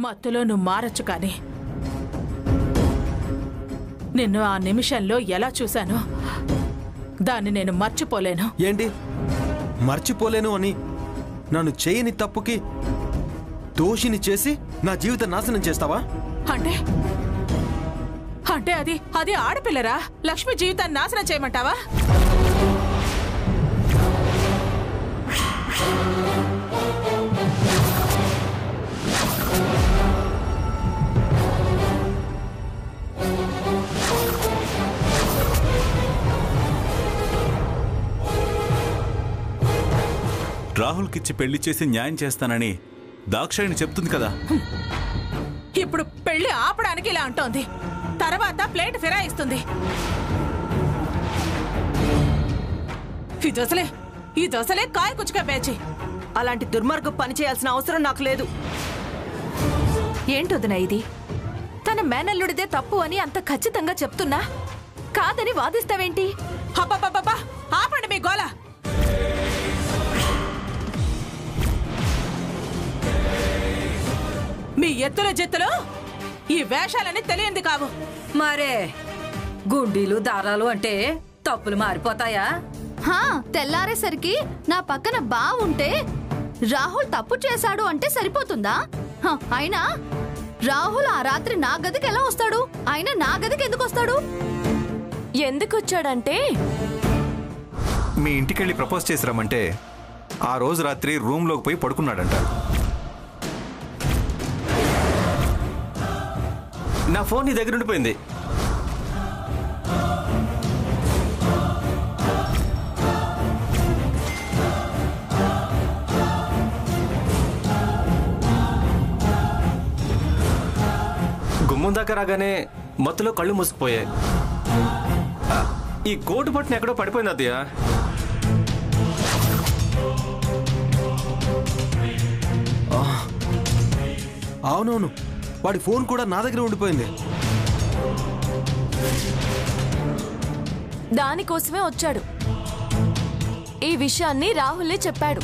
మత్తులో నువ్వు మారచ్చు కానీ నిన్ను ఆ నిమిషంలో ఎలా చూశానో దాన్ని నేను మర్చిపోలేను. ఏంటి మర్చిపోలేను అని నన్ను చేయని తప్పుకి దోషిని చేసి నా జీవితం నాశనం చేస్తావా? అంటే అంటే అది ఆడపిల్లరా? లక్ష్మి జీవితాన్ని నాశనం చేయమంటావా? రాహుల్కిచ్చి పెళ్లి చేసి న్యాయం చేస్తానని దాక్షాయిని చెప్తుంది కదా. ఇప్పుడు పెళ్లి ఆపడానికి ఇలా అంటోంది, తర్వాత ప్లేట్ ఫిరాయిస్తుంది. ఈ దశలే కాయ కుచ్చుక పేచి. అలాంటి దుర్మార్గం పని చేయాల్సిన అవసరం నాకు లేదు. ఏంటొదినా ఇది? తన మేనల్లుడిదే తప్పు అని అంత ఖచ్చితంగా చెప్తున్నా కాదని వాదిస్తావేంటి? అబ్బబ్బబ్బబ్బా, ఆపండి మీ గోల. మీ ఎత్తుల జెత్తులు ఈ వేషాలని తెలియంది కావు. మరే గుండీలు దారాలు అంటే తప్పులు మారిపోతాయా? తెల్లారేసరికి నా పక్కన బావుంటే రాహుల్ తప్పు చేశాడు అంటే సరిపోతుందా? అయినా రాహుల్ ఆ రాత్రి నా గదికి ఎలా వస్తాడు? అయినా నా గదికి ఎందుకు వస్తాడు? ఎందుకు వచ్చాడంటే మీ ఇంటికెళ్ళి ప్రపోజ్ చేసిరామంటే ఆ రోజు రాత్రి రూమ్లోకి పోయి పడుకున్నాడంట. నా ఫోన్ నీ దగ్గర ఉండిపోయింది. గుమ్మం దాకా రాగానే మత్తులో కళ్ళు మూసుకుపోయాయి. ఈ కోటు పట్టున ఎక్కడో పడిపోయింది అత్తయ్య. అవునవును, వాడి ఫోన్ కూడా నా దగ్గర ఉండిపోయింది. దానికోసమే వచ్చాడు. ఈ విషయాన్ని రాహుల్లే చెప్పాడు.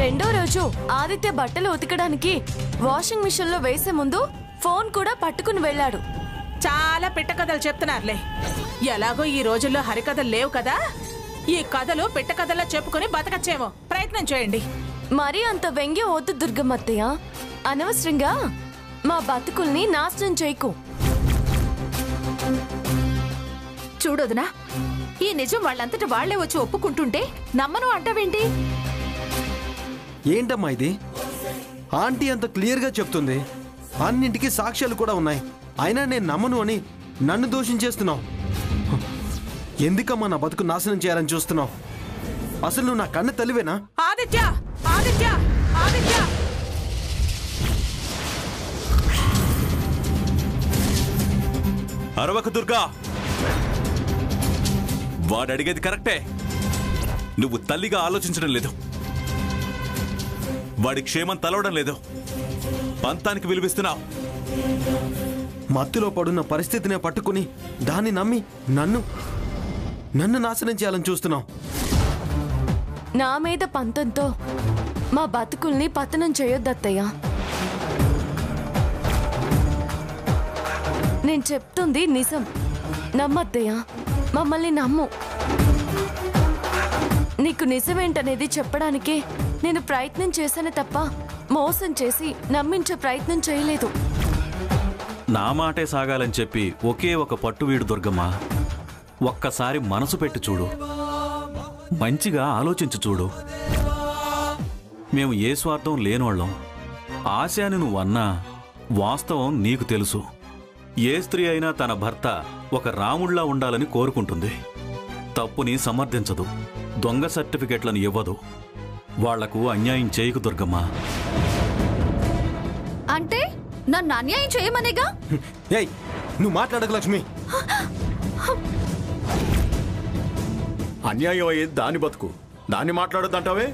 రెండో రోజు ఆదిత్య బట్టలు ఉతకడానికి వాషింగ్ మిషన్ లో వేసే ముందు ఫోన్ కూడా పట్టుకుని వెళ్ళాడు. చాలా పిట్ట కథలు చెప్తున్నారులే. ఎలాగో ఈ రోజుల్లో హరికథలు లేవు కదా, ఈ కథలు పిట్ట కథల్లో చెప్పుకుని బతకచ్చేమో. ప్రయత్నం చేయండి. మరీ అంత వ్యంగ్యం వద్దు దుర్గమ్మత్తయ్య. అనవసరంగా మా బతుకుల్ని నాశనం చేయకు. చూడొదునా, ఈ నిజం వాళ్ళంతట వాళ్లే వచ్చి ఒప్పుకుంటుంటే నమ్మను అంటావేంటి? ఏంటమ్మా ఇది? ఆంటీ అంత క్లియర్గా చెప్తుంది, అన్నింటికి సాక్ష్యాలు కూడా ఉన్నాయి. అయినా నేను నమ్మను అని నన్ను దోషించేస్తున్నావు. ఎందుకమ్మా నా బతుకు నాశనం చేయాలని చూస్తున్నావు? అసలు నువ్వు నా కన్న తల్లివేనా? ఆదిత్య, ఆదిత్య, ఆదిత్య! అరవక దుర్గా, వాడు అడిగేది కరెక్టే. నువ్వు తల్లిగా ఆలోచించడం లేదు, వాడి క్షేమం తలవడం లేదు, పంతానికి విలువిస్తున్నావు. మత్తులో పడున్న పరిస్థితినే పట్టుకుని దాన్ని నమ్మి నన్ను నాశనం చేయాలని చూస్తున్నావు. నా మీద పంతంతో మా బతుకుల్ని పతనం చేయొద్దత్తయ్య. నేను చెప్తుంది నిజం. నమ్మత్తయ్య, మమ్మల్ని నమ్ము. నీకు నిజమేంటనేది చెప్పడానికే నేను ప్రయత్నం చేశాను తప్ప మోసం చేసి నమ్మించే ప్రయత్నం చేయలేదు. నా మాటే సాగాలని చెప్పి ఒకే ఒక పట్టు వీడు దుర్గమ్మ. ఒక్కసారి మనసు పెట్టి చూడు, మంచిగా ఆలోచించి చూడు. మేము ఏ స్వార్థం లేనోళ్ళం. ఆశ అని నువ్వన్నా వాస్తవం నీకు తెలుసు. ఏ స్త్రీ అయినా తన భర్త ఒక రాముళ్లా ఉండాలని కోరుకుంటుంది. తప్పుని సమర్థించదు, దొంగ సర్టిఫికెట్లను ఇవ్వదు. వాళ్లకు అన్యాయం చేయకు దుర్గమ్మ. అంటే నన్ను అన్యాయం చేయమనేగా? ఏయ్, నువ్వు మాట్లాడకు లక్ష్మి. అన్యాయం అయ్యేది దాని బతుకు, దాన్ని మాట్లాడొద్దంటావే?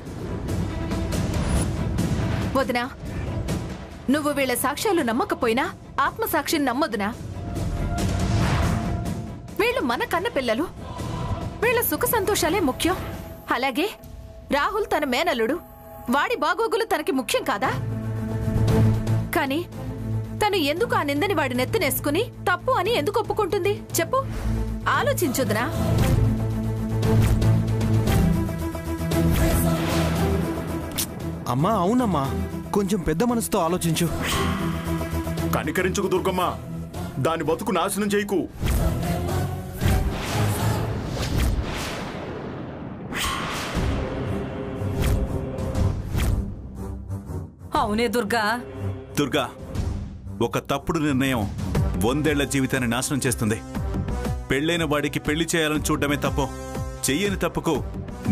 వదినా, నువ్వు వీళ్ళ సాక్ష్యాలు నమ్మకపోయినా ఆత్మసాక్షిని నమ్మొద్దునా? వీళ్ళు మన కన్న పిల్లలు, వీళ్ళ సుఖ సంతోషాలే ముఖ్యం. అలాగే రాహుల్ తన మేనల్లుడు, వాడి బాగోగులు తనకి ముఖ్యం కాదా? కానీ తను ఎందుకు ఆ నిందని వాడి నెత్తినేసుకుని తప్పు అని ఎందుకు ఒప్పుకుంటుంది చెప్పు? ఆలోచించుద్రా. అమ్మా అవునమ్మా, కొంచెం పెద్ద మనసుతో ఆలోచించు. కనికరించుకు దుర్గమ్మ, దాని బతుకు నాశనం చేయకు. అవునే దుర్గా. దుర్గా, ఒక తప్పుడు నిర్ణయం 100 ఏళ్ల జీవితాన్ని నాశనం చేస్తుంది. పెళ్ళైన వాడికి పెళ్లి చేయాలని చూడడమే తప్పు. చెయ్యని తప్పుకు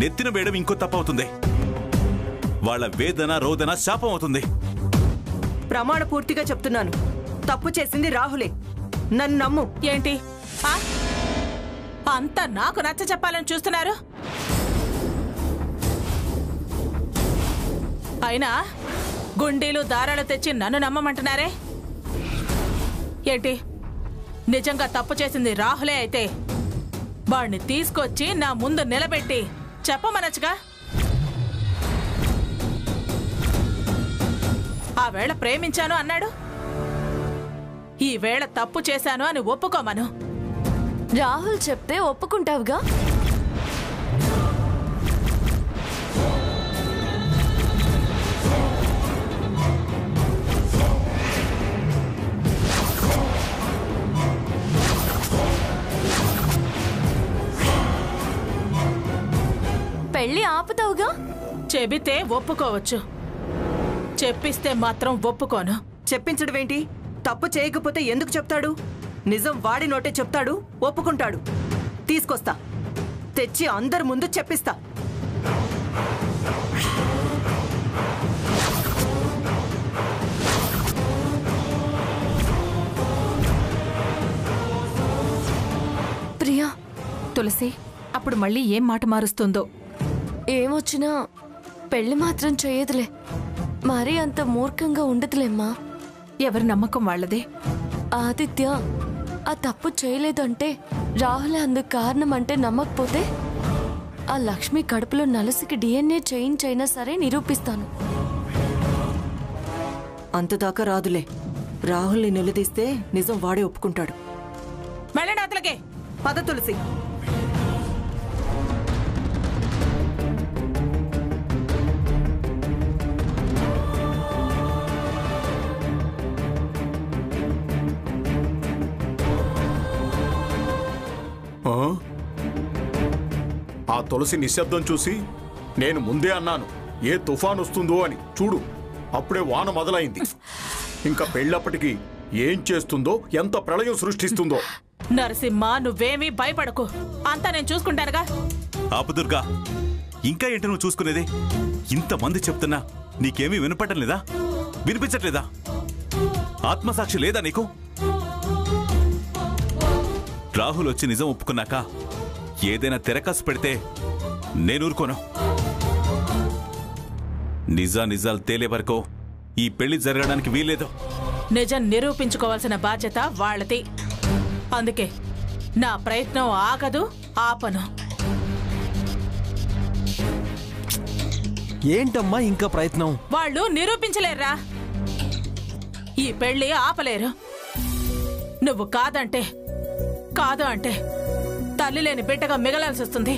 నెత్తిన వేయడం ఇంకో తప్పు అవుతుంది. వాళ్ళ వేదన రోదన శాపం అవుతుంది. ప్రమాణ పూర్తిగా చెప్తున్నాను, తప్పు చేసింది రాహులే. నన్ను నమ్ము. ఏంటి అంతా నాకు నచ్చ చెప్పాలని చూస్తున్నారు? అయినా గుండీలు దారాలు తెచ్చి నన్ను నమ్మమంటున్నారే ఏంటి? నిజంగా తప్పు చేసింది రాహులే అయితే వాణ్ణి తీసుకొచ్చి నా ముందు నిలబెట్టి చెప్పమనొచ్చుగా. ఆ వేళ ప్రేమించాను అన్నాడు, ఈ వేళ తప్పు చేశాను అని ఒప్పుకోమను. రాహుల్ చెప్తే ఒప్పుకుంటావుగా? పెళ్లి ఆపుతావుగా? చెబితే ఒప్పుకోవచ్చు, చెప్పిస్తే మాత్రం ఒప్పుకోను. చెప్పించడమేంటి? తప్పు చేయకపోతే ఎందుకు చెప్తాడు? నిజం వాడి నోటే చెప్తాడు, ఒప్పుకుంటాడు. తీసుకొస్తా, తెచ్చి అందరి ముందు చెప్పిస్తా. ప్రియా, తులసి అప్పుడు మళ్ళీ ఏం మాట మారుస్తుందో. ఏమొచ్చినా పెళ్లి మాత్రం చేయదులే. మరీ అంత మూర్ఖంగా ఉండదులేమ్మా. ఎవరి నమ్మకం వాళ్ళదే. ఆదిత్య ఆ తప్పు చేయలేదంటే రాహుల్ అందుకు కారణం అంటే నమ్మకపోతే ఆ లక్ష్మి కడుపులో నలుసుకి DNA చేయించైనా సరే నిరూపిస్తాను. అంతదాకా రాదులే. రాహుల్ని నిలదీస్తే నిజం వాడే ఒప్పుకుంటాడు. వెళ్ళండి అతలకే. పద తులసి. ఆ తులసి నిశ్శబ్దం చూసి నేను ముందే అన్నాను ఏ తుఫాన్ వస్తుందో అని. చూడు, అప్పుడే వాన మొదలైంది. ఇంకా పెళ్ళప్పటికి ఏం చేస్తుందో, ఎంత ప్రళయం సృష్టిస్తుందో. నరసింహ, నువ్వేమీ భయపడకు, అంతా నేను చూసుకుంటానుగా. ఆపు దుర్గా, ఇంకా ఏంటి నువ్వు చూసుకునేది? ఇంతమంది చెప్తున్నా నీకేమీ వినపడటం లేదా? వినిపించట్లేదా? ఆత్మసాక్షి లేదా నీకు? రాహుల్ వచ్చి నిజం ఒప్పుకున్నాక ఏదైనా తెరకాసు పెడితే నేను ఊరుకోను. నిజాలు తేలే వరకు ఈ పెళ్లి జరగడానికి వీల్లేదు. నిజం నిరూపించుకోవాల్సిన బాధ్యత వాళ్ళది. అందుకే నా ప్రయత్నం ఆగదు, ఆపను. ఏంటమ్మా ఇంకా ప్రయత్నం? వాళ్ళు నిరూపించలేరురా. ఈ పెళ్లి ఆపలేరు. నువ్వు కాదు అంటే తల్లి లేని బిడ్డగా మిగలాల్సి వస్తుంది.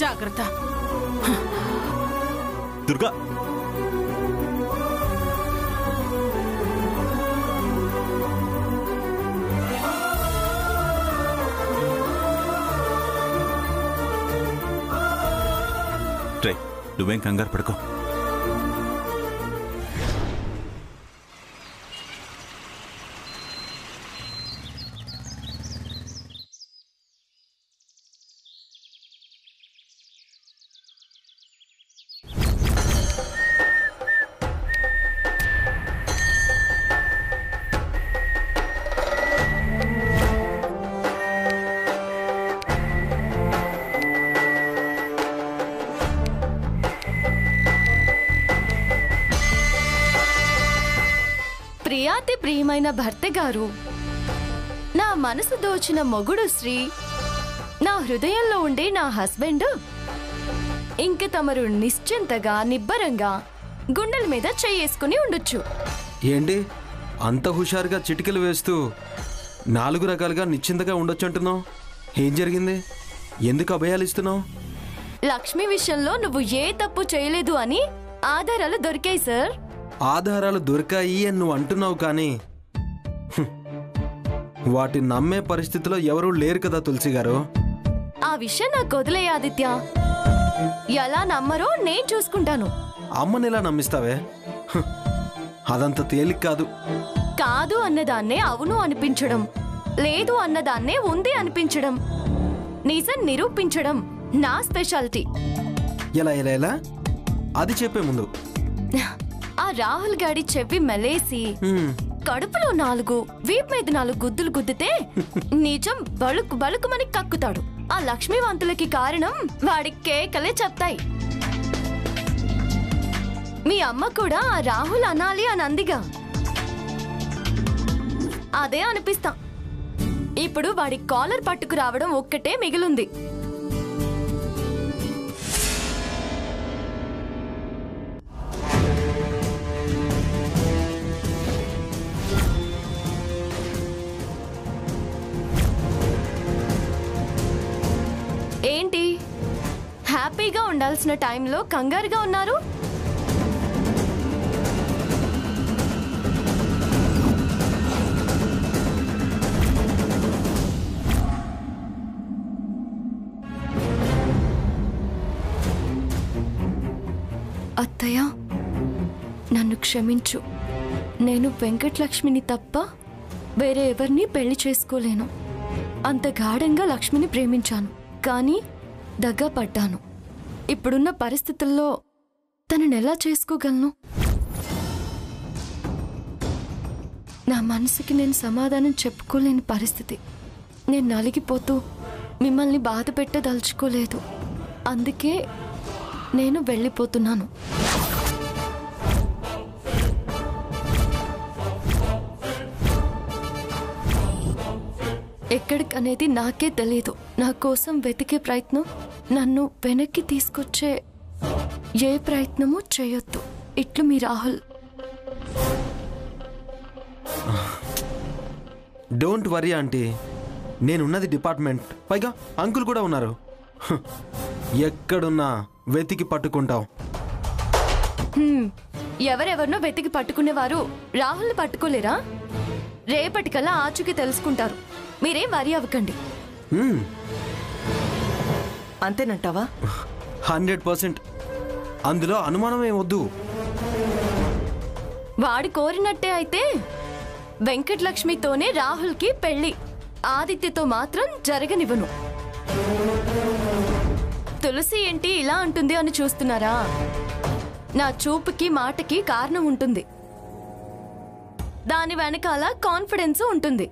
జాగ్రత్త. దుర్గా, నువ్వేం కంగారు పడుకో. ప్రియాతి ప్రియమైన భర్త గారు, నా మనసు దోచిన మొగుడు శ్రీ, నా హృదయంలో ఉండే నా హస్బెండ్ ఇంక తమరు నిశ్చింతగా నిబ్బరంగా గుండెల మీద చేసుకుని ఉండొచ్చు. ఏంటి అంత హుషారుగా చిటికలు వేస్తూ 4 రకాలుగా నిశ్చింతగా ఉండొచ్చు అంటున్నావు? ఏం జరిగింది? ఎందుకు అభయాలు ఇస్తున్నావు? లక్ష్మి విషయంలో నువ్వు ఏ తప్పు చేయలేదు అని ఆధారాలు దొరికాయి సార్. ఆధారాలు దొరికాయి అని నువ్వు అంటున్నావు, కానీ వాటిని నమ్మే పరిస్థితిలో ఎవరూ లేరు కదా తులసి గారు. ఆ విషయం నాకు వదిలేయ్ ఆదిత్య. ఎలా నమ్మరో నేను చూసుకుంటాను. అమ్మని ఎలా నమ్మిస్తావే? అదంత తేలిక కాదు. కాదు అన్నదాన్నే అవును అనిపించడం, లేదు అన్నదాన్నే ఉంది అనిపించడం, నిజం నిరూపించడం నా స్పెషాలిటీ. ఎలా ఎలా ఎలా అది చెప్పే ముందు ఆ రాహుల్ గాడి చెవి మెలేసి కడుపులో 4 వీపు మీద 4 గుద్దులు గుద్దితే నిజం బలుకు బలుకుమని కక్కుతాడు. ఆ లక్ష్మీవంతులకి కారణం వాడి కేకలే చెప్తాయి. మీ అమ్మ కూడా ఆ రాహుల్ అనాలి అని అందిగా, అదే అనిపిస్తా. ఇప్పుడు వాడి కాలర్ పట్టుకు రావడం ఒక్కటే మిగిలింది. ఏంటి హ్యాపీగా ఉండాల్సిన టైంలో కంగారుగా ఉన్నారు? అత్తయ్య, నన్ను క్షమించు. నేను వెంకటలక్ష్మిని తప్ప వేరే ఎవరిని పెళ్లి చేసుకోలేను. అంత గాఢంగా లక్ష్మిని ప్రేమించాను, కానీ దగ్గర పడ్డాను. ఇప్పుడున్న పరిస్థితుల్లో తనని ఎలా చేసుకోగలను? నా మనసుకి నేను సమాధానం చెప్పుకోలేని పరిస్థితి. నేను నలిగిపోతూ మిమ్మల్ని బాధ పెట్టదలుచుకోలేదు. అందుకే నేను వెళ్ళిపోతున్నాను. ఎక్కడికనేది నాకే తెలీదు. నా కోసం వెతికే ప్రయత్నం, నన్ను వెనక్కి తీసుకొచ్చే ఏ ప్రయత్నమూ చేయొద్దు. ఇట్లు మీ రాహుల్. డోంట్ వరీ ఆంటీ, నేనున్నది డిపార్ట్మెంట్, పైగా అంకుల్ కూడా ఉన్నారు. ఎక్కడున్నా వెతికి పట్టుకుంటాం. ఎవరెవరినో వెతికి పట్టుకునేవారు రాహుల్ని పట్టుకోలేరా? రేపటికల్లా ఆచూకీ తెలుసుకుంటారు. మీరేం వరీ అవ్వకండి. అంతేనంటావా? 100%. అందులో అనుమానమే వద్దు. వాడి కోరినట్టే అయితే వెంకటలక్ష్మితోనే రాహుల్కి పెళ్లి. ఆదిత్యతో మాత్రం జరగనివ్వను. తులసి ఏంటి ఇలా అంటుంది అని చూస్తున్నారా? నా చూపుకి మాటకి కారణం ఉంటుంది. దాని వెనకాల కాన్ఫిడెన్స్ ఉంటుంది.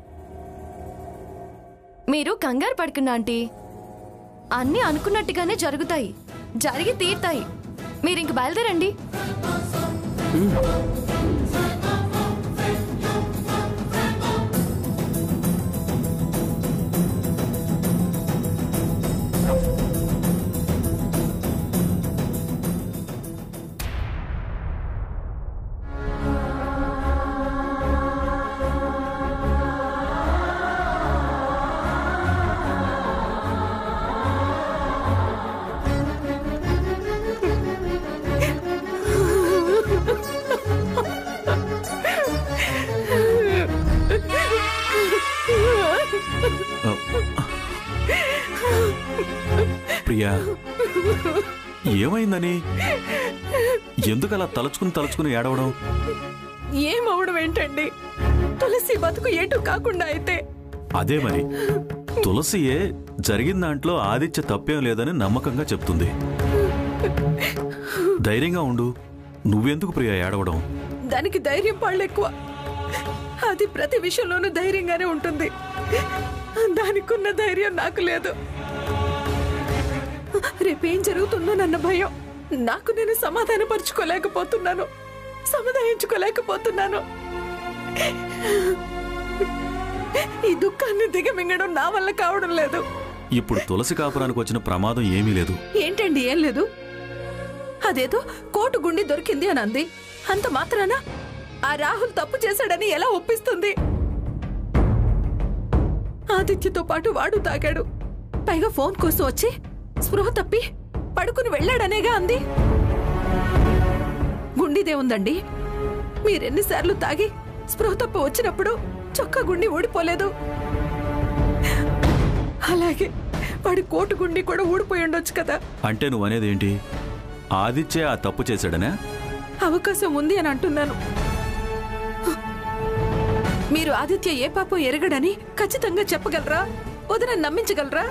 మీరు కంగారు పడకండి ఆంటీ. అన్నీ అనుకున్నట్టుగానే జరుగుతాయి, జరిగి తీరుతాయి. మీరింక బయలుదేరండి. ప్రియా, ఏమైందని? ఎందుకలా తలుచుకుని ఏడవడం? ఏమవడం ఏంటండి? తులసి బతుకు ఏటు కాకుండా అయితే అదే మరి. తులసియే జరిగిన దాంట్లో ఆదిత్య తప్పేం లేదని నమ్మకంగా చెప్తుంది. ధైర్యంగా ఉండు. నువ్వెందుకు ప్రియా ఏడవడం? దానికి ధైర్యం పాళ్ళెక్కువ. అది ప్రతి విషయంలోనూ ధైర్యంగానే ఉంటుంది. దానికున్న ధైర్యం నాకు లేదు. రేపేం జరుగుతుందోనన్న భయం. నాకు నేను సమాధానపరుచుకోలేకపోతున్నాను. ఈ దుఃఖాన్ని దిగమింగడం నా వల్ల కావడం లేదు. ఇప్పుడు తులసి కాపురానికి వచ్చిన ప్రమాదం ఏమీ లేదు. ఏంటండి ఏం లేదు? అదేదో కోటు గుండి దొరికింది అని అంది. అంత మాత్రాన ఆ రాహుల్ తప్పు చేశాడని ఎలా ఒప్పిస్తుంది? ఆదిత్యతో పాటు వాడు తాగాడు. పైగా ఫోన్ కోసం వచ్చి స్పృహ తప్పి పడుకుని వెళ్ళాడనేగా అంది. గుండిదే ఉందండి. మీరెన్నిసార్లు తాగి స్పృహ తప్పి వచ్చినప్పుడు చొక్కా గుండి ఊడిపోలేదు. అలాగే వాడి కోటు గుండి కూడా ఊడిపోయి ఉండొచ్చు కదా. అంటే నువ్వనేదేంటి? ఆదిత్య ఆ తప్పు చేశాడనే? అవకాశం ఉంది అని అంటున్నాను. మీరు ఆదిత్య ఏ పాపం ఎరగడని ఖచ్చితంగా చెప్పగలరా? వదిన నమ్మించగలరా?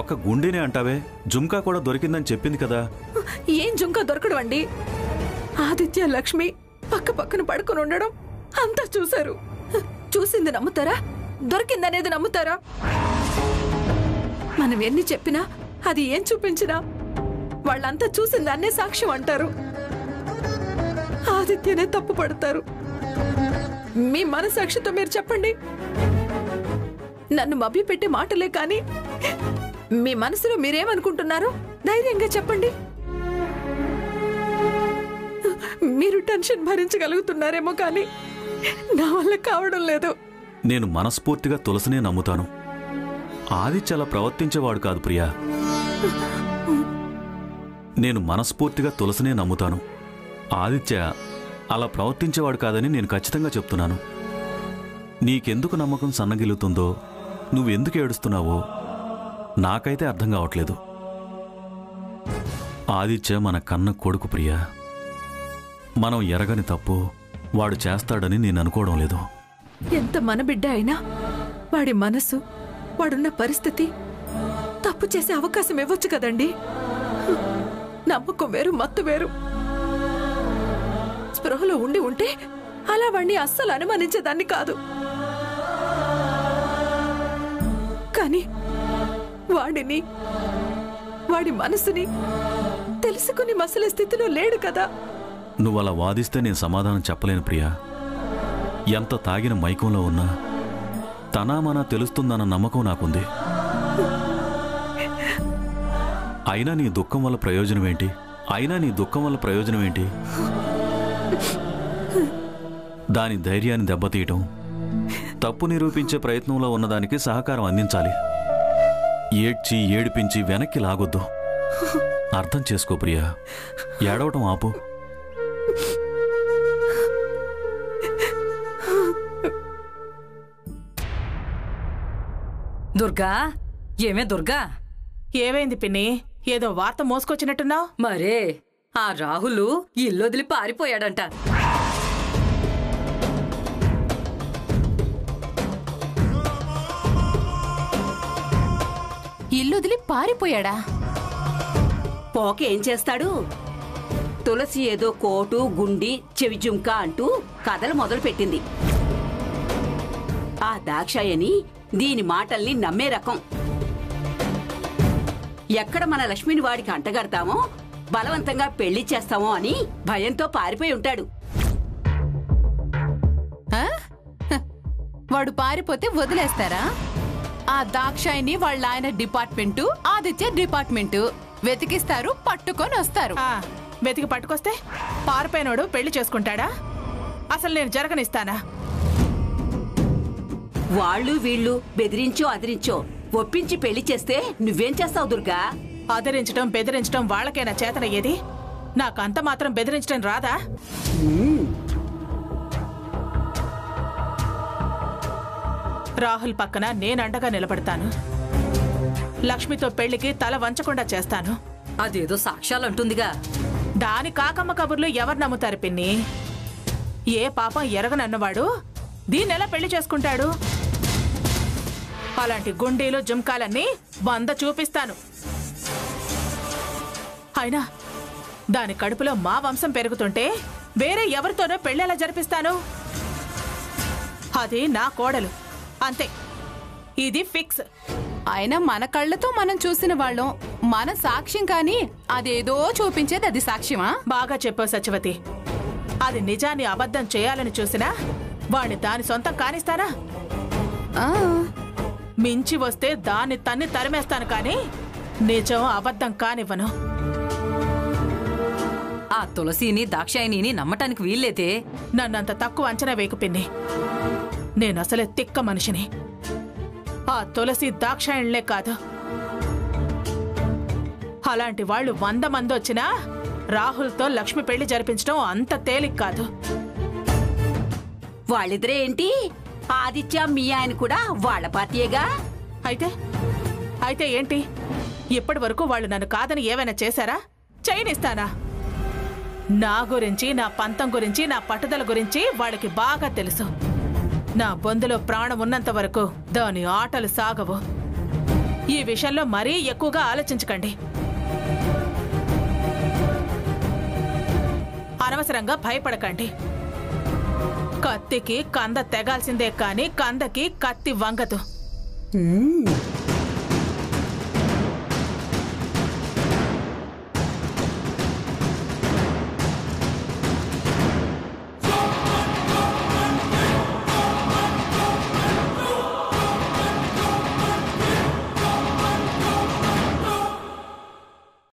ఒక గుండెనే అంటావే, జుంకా కూడా దొరికిందని చెప్పింది కదా. ఏం జుంకా దొరకడం అండి? ఆదిత్య లక్ష్మి పక్క పక్కన పడుకుని ఉండడం అంతా చూశారు. చూసింది నమ్ముతారా? దొరికిందనేది నమ్ముతారా? మనం ఎన్ని చెప్పినా, అది ఏం చూపించినా వాళ్ళంతా చూసిందాన్నే సాక్ష్యం అంటారు. ఆదిత్యనే తప్పు పడతారు. మీ మనసాక్షితో మీరు చెప్పండి. నన్ను మభ్యపెట్టే మాటలే కానీ మీ మనసులో మీరేమనుకుంటున్నారో ధైర్యంగా చెప్పండి. మీరు టెన్షన్ భరించగలుగుతున్నారేమో కానీ నా వల్ల కావడం లేదు. నేను మనస్ఫూర్తిగా తులసినే నమ్ముతాను. ఆదిత్య అలా ప్రవర్తించేవాడు కాదు ప్రియా. నేను మనస్ఫూర్తిగా తులసినే నమ్ముతాను. ఆదిత్య అలా ప్రవర్తించేవాడు కాదని నేను ఖచ్చితంగా చెప్తున్నాను. నీకెందుకు నమ్మకం సన్నగిలుతుందో, నువ్వెందుకు ఏడుస్తున్నావో నాకైతే అర్థం కావట్లేదు. ఆదిత్య మన కన్న కొడుకు ప్రియా. మనం ఎరగని తప్పు వాడు చేస్తాడని నేను అనుకోవడం లేదు. ఎంత మన బిడ్డ అయినా వాడి మనసు, వాడున్న పరిస్థితి తప్పు చేసే అవకాశం ఇవ్వచ్చు కదండి. నమ్మకం వేరు, మత్తు వేరు. స్పృహలో ఉండి ఉంటే అలా వాడిని అస్సలు అనుమానించేదాన్ని కాదు. కానీ వాడిని, వాడి మనసుని తెలుసుకుని మసలే స్థితిలో లేడు కదా. నువ్వలా వాదిస్తే నేను సమాధానం చెప్పలేను ప్రియా. ఎంత తాగిన మైకంలో ఉన్నా తనామనా తెలుస్తుందన్న నమ్మకం నాకుంది. అయినా నీ దుఃఖం వల్ల ప్రయోజనం ఏంటి? దాని ధైర్యాన్ని దెబ్బతీయటం, తప్పు నిరూపించే ప్రయత్నంలో ఉన్నదానికి సహకారం అందించాలి. ఏడ్చి ఏడిపించి వెనక్కి లాగొద్దు. అర్థం చేసుకో ప్రియా. ఏడవటం ఆపు. దుర్గా, ఏమే దుర్గా? ఏమైంది పిన్ని? ఏదో వార్త మోసుకొచ్చినట్టున్నావు. మరే ఆ రాహుల్ ఇల్లు వదిలి పారిపోయాడంట. ఇల్లుదిలి పారిపోయాడా? పోకేం చేస్తాడు? తులసి ఏదో కోటు గుండి చెవి జుంకా అంటూ కథలు మొదలు పెట్టింది. ఆ దాక్షాయని దీని మాటల్ని నమ్మే రకం. ఎక్కడ మన లక్ష్మిని వాడికి అంటగడతామో, బలవంతంగా పెళ్లి చేస్తామో అని భయంతో పారిపోయి ఉంటాడు. వాడు పారిపోతే వదిలేస్తారా? ఆ దాక్షాయిని వాళ్ళ ఆయన డిపార్ట్మెంటు, ఆదిత్య డిపార్ట్మెంటు వెతికిస్తారు, పట్టుకొని వస్తారు. వెతికి పట్టుకొస్తే పారిపోయినోడు పెళ్లి చేసుకుంటాడా? అసలు నేను జరగనిస్తానా? వాళ్ళు వీళ్ళు బెదిరించో అదిరించో ఒప్పించి పెళ్లి చేస్తే నువ్వేం చేస్తావు దుర్గా? అదిరించడం బెదిరించడం వాళ్ళకైనా చేతనయ్యేది? నాకంత మాత్రం బెదిరించడం రాదా? రాహుల్ పక్కన నేనండగా నిలబడతాను. లక్ష్మితో పెళ్లికి తల వంచకుండా చేస్తాను. అదేదో సాక్ష్యాలంటుందిగా. దాని కాకమ్మ కబుర్లు ఎవరు నమ్ముతారు పిన్ని? ఏ పాపం ఎరగనన్నవాడు దీన్నెలా పెళ్లి చేసుకుంటాడు? అలాంటి గుండీలు జుంకాలన్నీ 100 చూపిస్తాను. అయినా దాని కడుపులో మా వంశం పెరుగుతుంటే వేరే ఎవరితోనో పెళ్ళెలా జరిపిస్తాను? అది నా కోడలు, అంతే. ఇది ఫిక్స్. అయినా మన కళ్ళతో మనం చూసిన వాళ్ళం, మన సాక్ష్యం కానీ అదేదో చూపించేది అది సాక్ష్యమా? బాగా చెప్పావు సత్యవతి. అది నిజాన్ని అబద్ధం చేయాలని చూసినా వాణ్ణి దాని సొంతం కానిస్తానా? మించి వస్తే దాన్ని తన్ని తరిమేస్తాను, కానీ నిజం అబద్ధం కానివ్వను. ఆ తులసిని దాక్షాయిని నమ్మటానికి వీల్లేదే. నన్నంత తక్కువ అంచనా వేయకు పిన్ని. నేనసలే తిక్క మనిషిని. ఆ తులసి దాక్షాయణ్లే కాదు, అలాంటి వాళ్ళు 100 మంది వచ్చినా రాహుల్తో లక్ష్మి పెళ్లి జరిపించడం అంత తేలిక కాదు. వాళ్ళిద్దరే ఏంటి, ఆదిత్య మీ ఆయన కూడా వాళ్ళ పార్టీయేగా. అయితే ఏంటి? ఇప్పటి వరకు వాళ్ళు నన్ను కాదని ఏమైనా చేశారా? చేయనిస్తానా? నా గురించి, నా పంతం గురించి, నా పట్టుదల గురించి వాళ్ళకి బాగా తెలుసు. నా బొందులో ప్రాణం ఉన్నంత వరకు దాని ఆటలు సాగవు. ఈ విషయంలో మరీ ఎక్కువగా ఆలోచించకండి. అనవసరంగా భయపడకండి. కత్తికి కంద తెగాల్సిందే కాని కందకి కత్తి వంగదు.